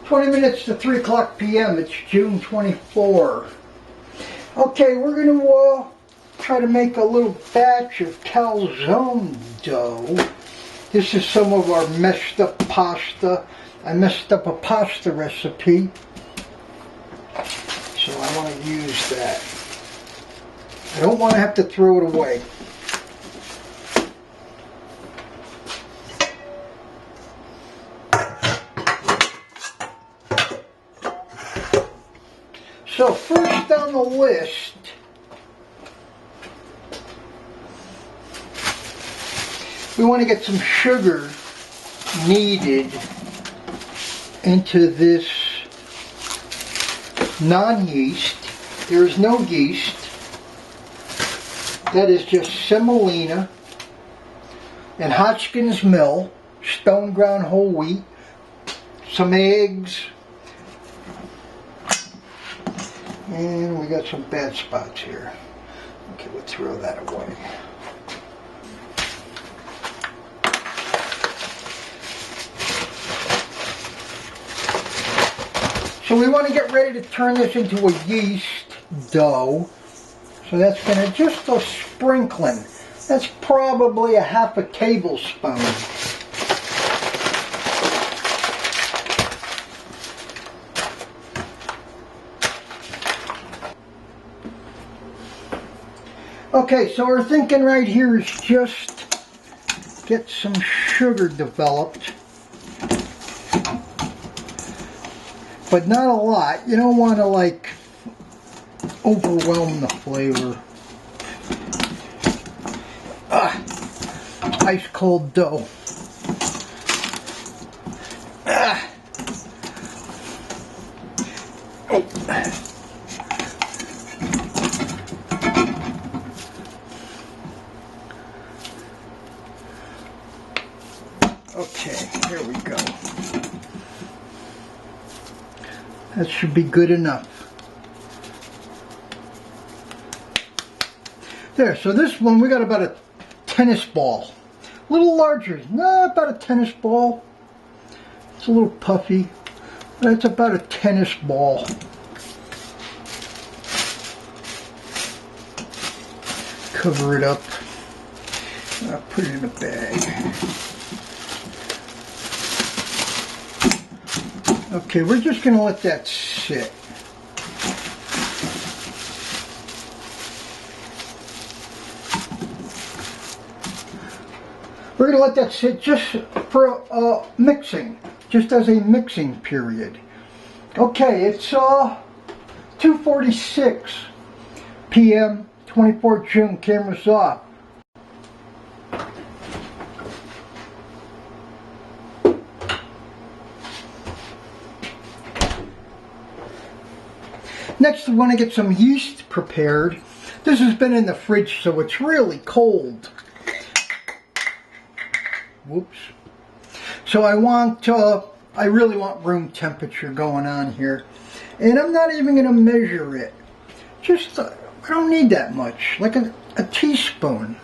20 minutes to 3 o'clock p.m. It's June 24. Okay, we're going to try to make a little batch of calzone dough. This is some of our messed up pasta. I messed up a pasta recipe, so I want to use that. I don't want to have to throw it away. So first on the list, we want to get some sugar kneaded into this non-yeast. There is no yeast. That is just semolina and Hodgkin's Mill, stone ground whole wheat, some eggs, and we got some bad spots here. Okay, we'll throw that away. So we want to get ready to turn this into a yeast dough. So that's going to just a sprinkling. That's probably a half a tablespoon. Okay, so our thinking right here is just get some sugar developed. But not a lot. You don't want to like overwhelm the flavor. Ice cold dough. Okay, here we go. That should be good enough. There, so this one we got about a tennis ball. A little larger, not about a tennis ball. It's a little puffy, but it's about a tennis ball. Cover it up. I'll put it in a bag. Okay, we're just going to let that sit. We're going to let that sit just for mixing, just as a mixing period. Okay, it's 2:46 p.m., 24th June, camera's off. Next, we want to get some yeast prepared. This has been in the fridge, so it's really cold. Whoops. So I really want room temperature going on here. And I'm not even going to measure it. Just, I don't need that much. Like a teaspoon.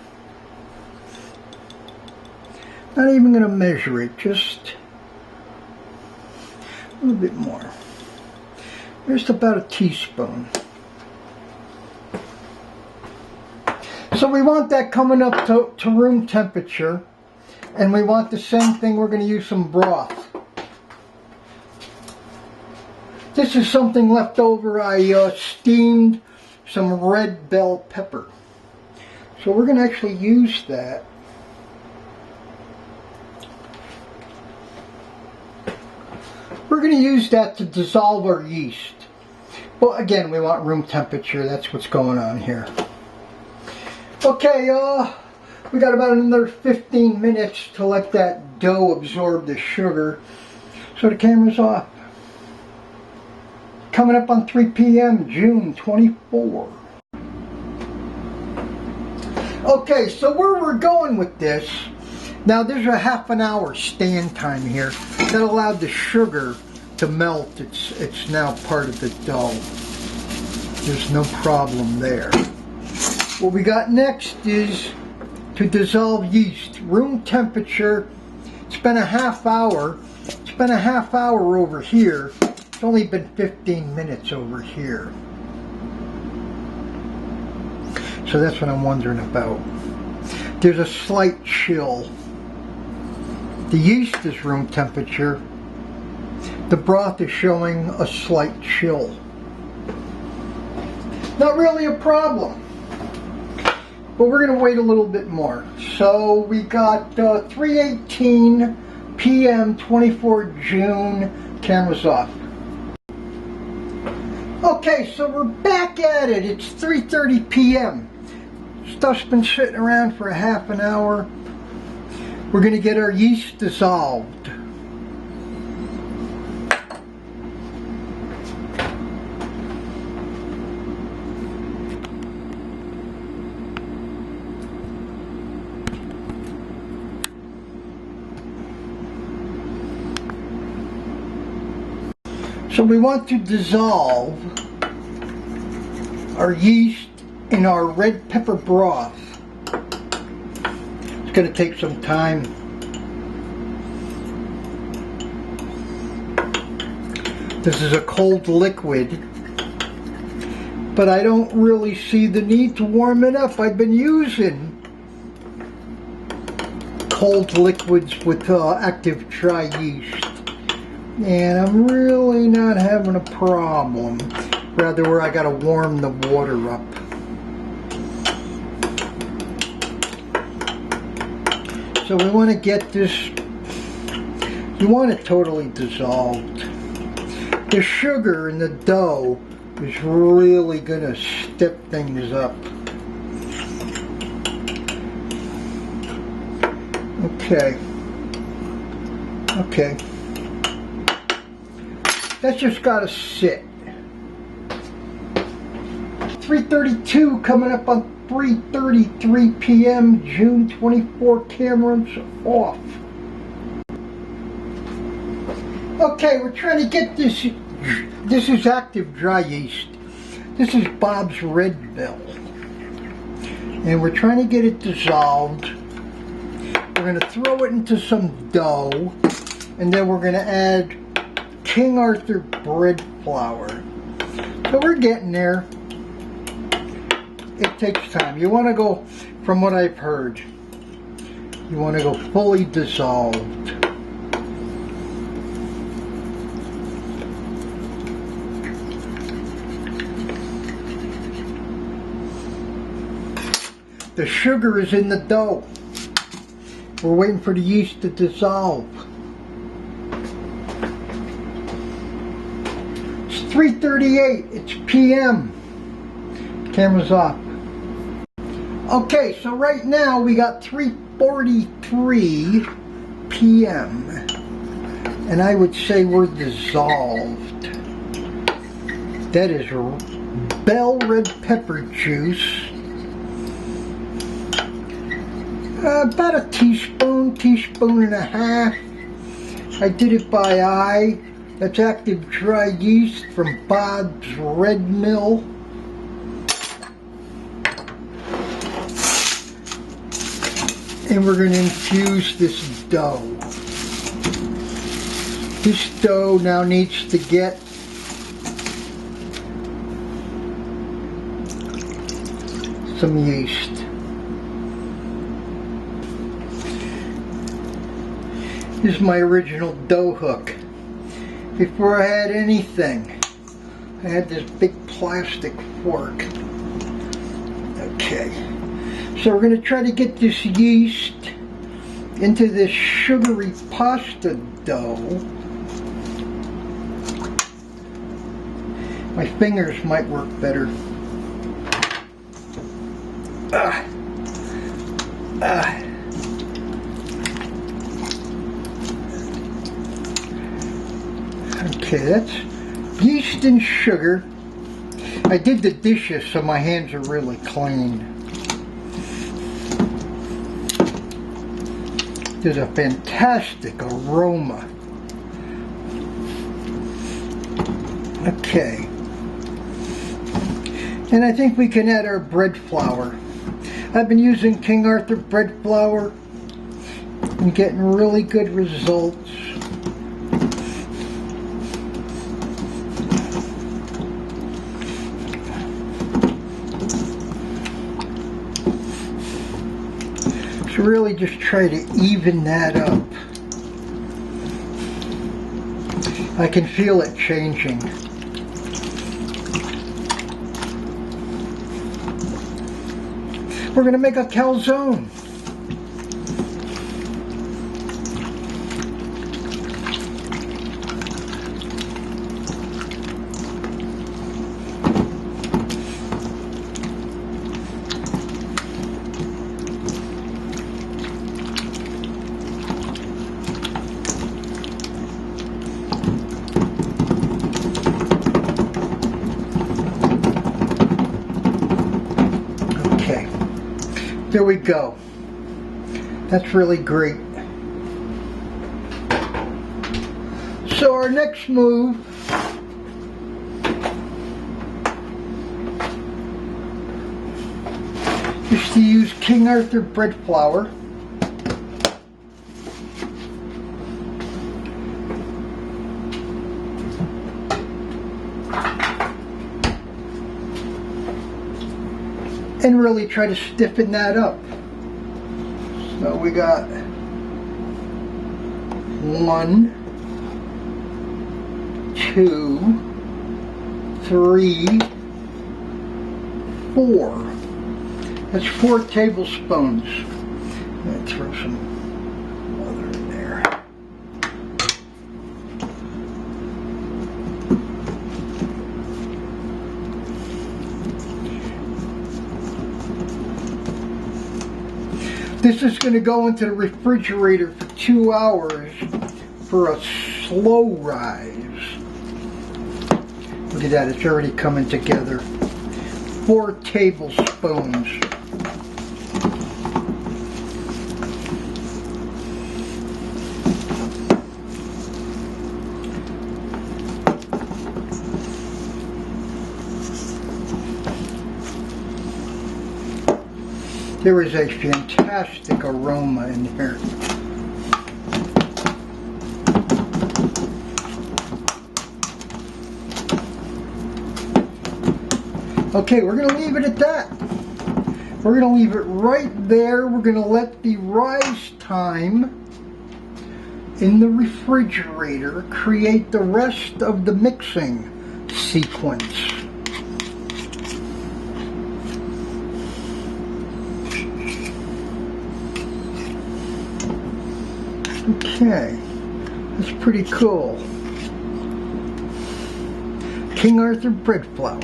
Not even going to measure it. Just a little bit more. Just about a teaspoon. So we want that coming up to room temperature. And we want the same thing, we're going to use some broth. This is something left over. I steamed some red bell pepper. So we're going to actually use that. We're going to use that to dissolve our yeast. Well, again, we want room temperature. That's what's going on here. Okay, we got about another 15 minutes to let that dough absorb the sugar. So the camera's off. Coming up on 3 p.m., June 24. Okay, so where we're going with this, now there's a half an hour stand time here that allowed the sugar to melt. It's now part of the dough. There's no problem there. What we got next is to dissolve yeast. Room temperature. It's been a half hour. It's been a half hour over here. It's only been 15 minutes over here. So that's what I'm wondering about. There's a slight chill. The yeast is room temperature. The broth is showing a slight chill. Not really a problem. But we're going to wait a little bit more. So we got 3:18 p.m. 24 June. Camera's off. Okay, so we're back at it. It's 3:30 p.m. Stuff's been sitting around for a half an hour. We're going to get our yeast dissolved. So we want to dissolve our yeast in our red pepper broth. It's going to take some time. This is a cold liquid, but I don't really see the need to warm it up. I've been using cold liquids with active dry yeast, and I'm really not having a problem. Rather where I gotta warm the water up. So we want to get this, you want it totally dissolved. The sugar in the dough is really gonna step things up. Okay. Okay. That's just gotta sit. 3:32 coming up on 3:33 p.m. June 24. Cameras off. Okay, we're trying to get this. This is active dry yeast. This is Bob's Red Mill, and we're trying to get it dissolved. We're going to throw it into some dough, and then we're going to add King Arthur bread flour. So we're getting there. It takes time. You want to go, from what I've heard, you want to go fully dissolved. The sugar is in the dough. We're waiting for the yeast to dissolve. It's 3:38. It's p.m. Camera's off. Okay, so right now we got 3:43 p.m. and I would say we're dissolved. That is bell red pepper juice. About a teaspoon and a half. I did it by eye. That's active dry yeast from Bob's Red Mill. And we're going to infuse this dough. This dough now needs to get some yeast. This is my original dough hook. Before I had anything, I had this big plastic fork. Okay. So we're going to try to get this yeast into this sugary pasta dough. My fingers might work better. Okay, that's yeast and sugar. I did the dishes, so my hands are really clean. There's a fantastic aroma. Okay. And I think we can add our bread flour. I've been using King Arthur bread flour and getting really good results. really just try to even that up. I can feel it changing. We're going to make a calzone. There we go. That's really great. So our next move is to use King Arthur bread flour. And really try to stiffen that up. So we got 1, 2, 3, 4. That's 4 tablespoons. I'm going to throw some other in there. This is going to go into the refrigerator for 2 hours for a slow rise. Look at that, it's already coming together. 4 tablespoons. There is a fantastic aroma in here. Okay, we're going to leave it at that. We're going to leave it right there. We're going to let the rise time in the refrigerator create the rest of the mixing sequence. Okay, that's pretty cool. King Arthur bread flour.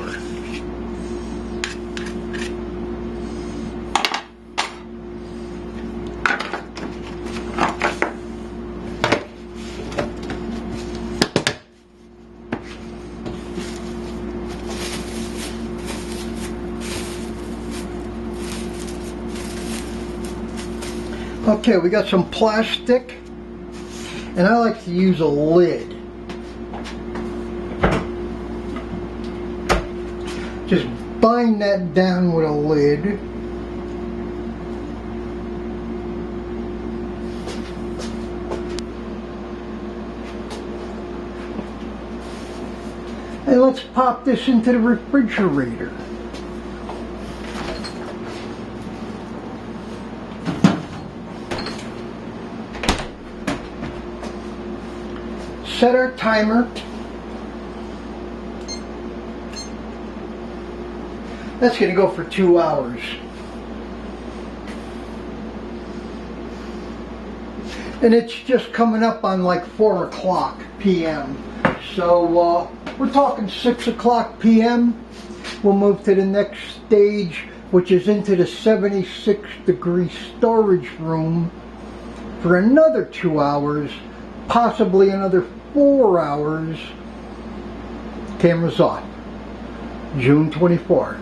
Okay, we got some plastic. And I like to use a lid. Just bind that down with a lid. And let's pop this into the refrigerator. Set our timer. That's going to go for 2 hours. And it's just coming up on like 4 o'clock p.m. So we're talking 6 o'clock p.m. We'll move to the next stage, which is into the 76-degree storage room for another 2 hours, possibly another 4 hours. Camera's off. June 24th.